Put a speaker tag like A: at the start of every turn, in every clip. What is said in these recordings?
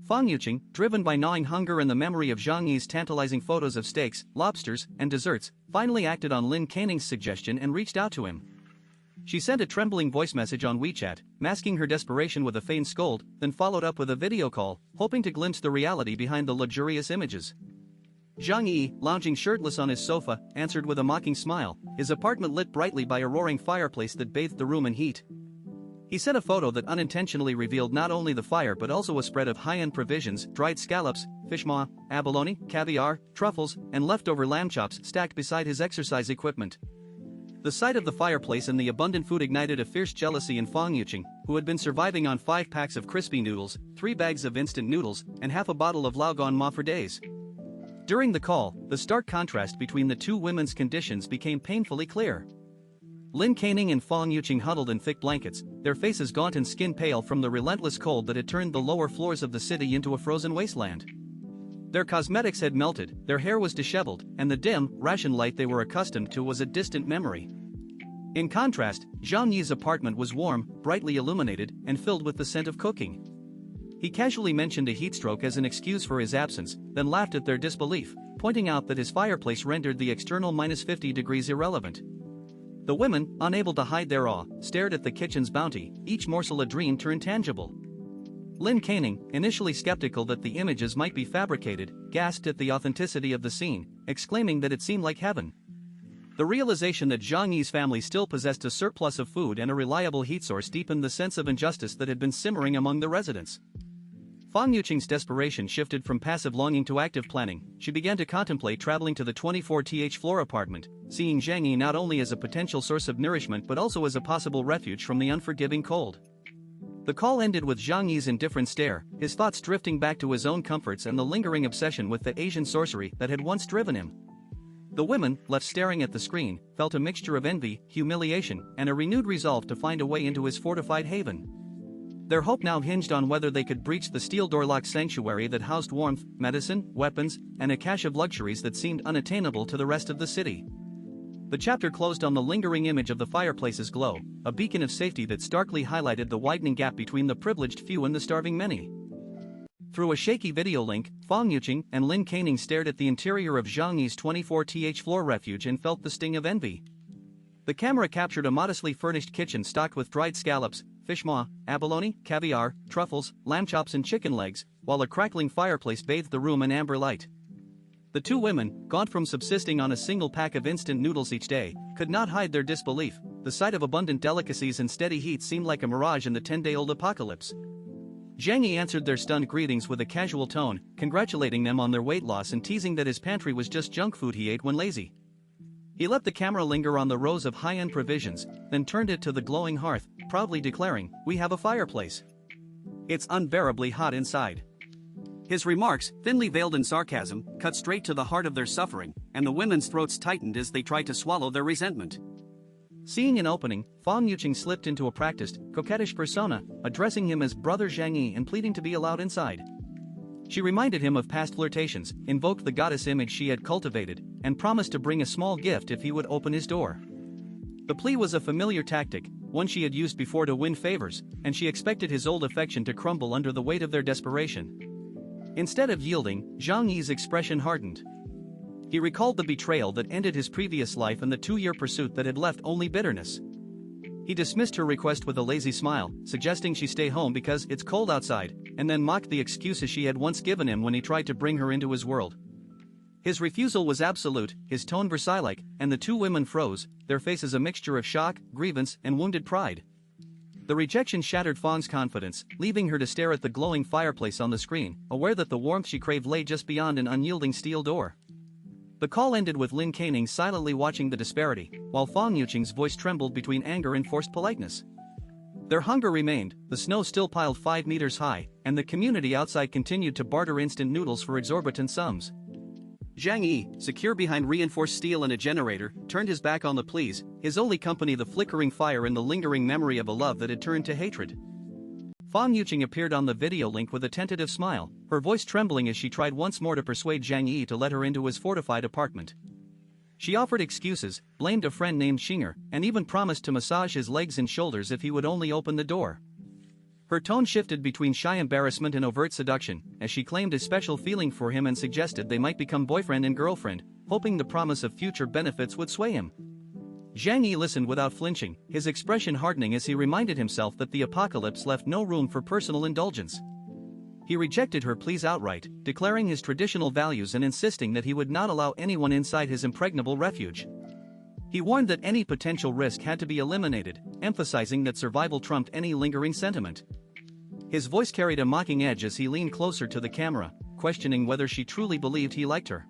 A: Fang Yuqing, driven by gnawing hunger and the memory of Zhang Yi's tantalizing photos of steaks, lobsters, and desserts, finally acted on Lin Caning's suggestion and reached out to him. She sent a trembling voice message on WeChat, masking her desperation with a feigned scold, then followed up with a video call, hoping to glimpse the reality behind the luxurious images. Zhang Yi, lounging shirtless on his sofa, answered with a mocking smile, his apartment lit brightly by a roaring fireplace that bathed the room in heat. He sent a photo that unintentionally revealed not only the fire but also a spread of high-end provisions, dried scallops, fish maw, abalone, caviar, truffles, and leftover lamb chops stacked beside his exercise equipment. The sight of the fireplace and the abundant food ignited a fierce jealousy in Fang Yuqing, who had been surviving on 5 packs of crispy noodles, 3 bags of instant noodles, and half a bottle of Laogan Ma for days. During the call, the stark contrast between the two women's conditions became painfully clear. Lin Caning and Fang Yuqing huddled in thick blankets, their faces gaunt and skin pale from the relentless cold that had turned the lower floors of the city into a frozen wasteland. Their cosmetics had melted, their hair was disheveled, and the dim, ration light they were accustomed to was a distant memory. In contrast, Zhang Yi's apartment was warm, brightly illuminated, and filled with the scent of cooking. He casually mentioned a heatstroke as an excuse for his absence, then laughed at their disbelief, pointing out that his fireplace rendered the external -50 degrees irrelevant. The women, unable to hide their awe, stared at the kitchen's bounty, each morsel a dream turned tangible. Lin Caning, initially skeptical that the images might be fabricated, gasped at the authenticity of the scene, exclaiming that it seemed like heaven. The realization that Zhang Yi's family still possessed a surplus of food and a reliable heat source deepened the sense of injustice that had been simmering among the residents. Fang Yuqing's desperation shifted from passive longing to active planning. She began to contemplate traveling to the 24th floor apartment, seeing Zhang Yi not only as a potential source of nourishment but also as a possible refuge from the unforgiving cold. The call ended with Zhang Yi's indifferent stare, his thoughts drifting back to his own comforts and the lingering obsession with the Asian sorcery that had once driven him. The women, left staring at the screen, felt a mixture of envy, humiliation, and a renewed resolve to find a way into his fortified haven. Their hope now hinged on whether they could breach the steel door-locked sanctuary that housed warmth, medicine, weapons, and a cache of luxuries that seemed unattainable to the rest of the city. The chapter closed on the lingering image of the fireplace's glow, a beacon of safety that starkly highlighted the widening gap between the privileged few and the starving many. Through a shaky video link, Fang Yuqing and Lin Caning stared at the interior of Zhang Yi's 24th floor refuge and felt the sting of envy. The camera captured a modestly furnished kitchen stocked with dried scallops, fish maw, abalone, caviar, truffles, lamb chops and chicken legs, while a crackling fireplace bathed the room in amber light. The two women, gaunt from subsisting on a single pack of instant noodles each day, could not hide their disbelief. The sight of abundant delicacies and steady heat seemed like a mirage in the 10-day-old apocalypse. Zhang Yi answered their stunned greetings with a casual tone, congratulating them on their weight loss and teasing that his pantry was just junk food he ate when lazy. He let the camera linger on the rows of high-end provisions, then turned it to the glowing hearth, proudly declaring, "We have a fireplace. It's unbearably hot inside." His remarks, thinly veiled in sarcasm, cut straight to the heart of their suffering, and the women's throats tightened as they tried to swallow their resentment. Seeing an opening, Fang Yuqing slipped into a practiced, coquettish persona, addressing him as Brother Zhang Yi and pleading to be allowed inside. She reminded him of past flirtations, invoked the goddess image she had cultivated, and promised to bring a small gift if he would open his door. The plea was a familiar tactic, one she had used before to win favors, and she expected his old affection to crumble under the weight of their desperation. Instead of yielding, Zhang Yi's expression hardened. He recalled the betrayal that ended his previous life and the 2-year pursuit that had left only bitterness. He dismissed her request with a lazy smile, suggesting she stay home because it's cold outside, and then mocked the excuses she had once given him when he tried to bring her into his world. His refusal was absolute, his tone Versailles-like, and the two women froze, their faces a mixture of shock, grievance, and wounded pride. The rejection shattered Fang's confidence, leaving her to stare at the glowing fireplace on the screen, aware that the warmth she craved lay just beyond an unyielding steel door. The call ended with Lin Caning silently watching the disparity, while Fang Yuqing's voice trembled between anger and forced politeness. Their hunger remained, the snow still piled 5 meters high, and the community outside continued to barter instant noodles for exorbitant sums. Zhang Yi, secure behind reinforced steel and a generator, turned his back on the pleas, his only company the flickering fire and the lingering memory of a love that had turned to hatred. Fang Yuqing appeared on the video link with a tentative smile, her voice trembling as she tried once more to persuade Zhang Yi to let her into his fortified apartment. She offered excuses, blamed a friend named Xinger, and even promised to massage his legs and shoulders if he would only open the door. Her tone shifted between shy embarrassment and overt seduction, as she claimed a special feeling for him and suggested they might become boyfriend and girlfriend, hoping the promise of future benefits would sway him. Zhang Yi listened without flinching, his expression hardening as he reminded himself that the apocalypse left no room for personal indulgence. He rejected her pleas outright, declaring his traditional values and insisting that he would not allow anyone inside his impregnable refuge. He warned that any potential risk had to be eliminated, emphasizing that survival trumped any lingering sentiment. His voice carried a mocking edge as he leaned closer to the camera, questioning whether she truly believed he liked her.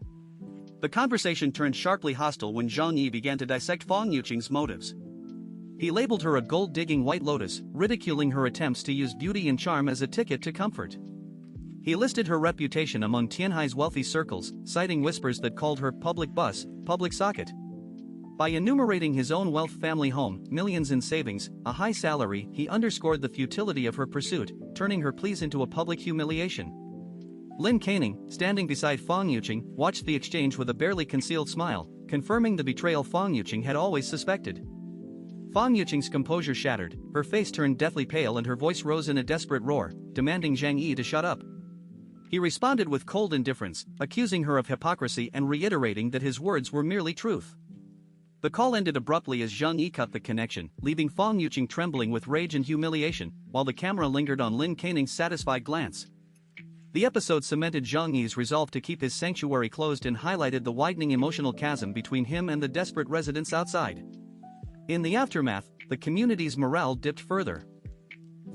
A: The conversation turned sharply hostile when Zhang Yi began to dissect Fang Yuqing's motives. He labeled her a gold-digging white lotus, ridiculing her attempts to use beauty and charm as a ticket to comfort. He listed her reputation among Tianhai's wealthy circles, citing whispers that called her public bus, public socket. By enumerating his own wealth, family home, millions in savings, a high salary, he underscored the futility of her pursuit, turning her pleas into a public humiliation. Lin Canning, standing beside Fang Yuqing, watched the exchange with a barely concealed smile, confirming the betrayal Fang Yuqing had always suspected. Fang Yuqing's composure shattered, her face turned deathly pale and her voice rose in a desperate roar, demanding Zhang Yi to shut up. He responded with cold indifference, accusing her of hypocrisy and reiterating that his words were merely truth. The call ended abruptly as Zhang Yi cut the connection, leaving Fang Yuqing trembling with rage and humiliation, while the camera lingered on Lin Caning's satisfied glance. The episode cemented Zhang Yi's resolve to keep his sanctuary closed and highlighted the widening emotional chasm between him and the desperate residents outside. In the aftermath, the community's morale dipped further.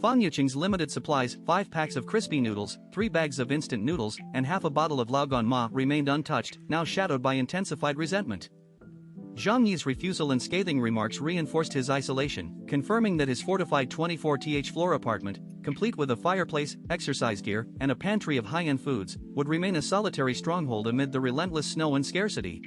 A: Fang Yuqing's limited supplies, 5 packs of crispy noodles, 3 bags of instant noodles, and half a bottle of Laogan Ma remained untouched, now shadowed by intensified resentment. Zhang Yi's refusal and scathing remarks reinforced his isolation, confirming that his fortified 24th floor apartment, complete with a fireplace, exercise gear, and a pantry of high-end foods, would remain a solitary stronghold amid the relentless snow and scarcity.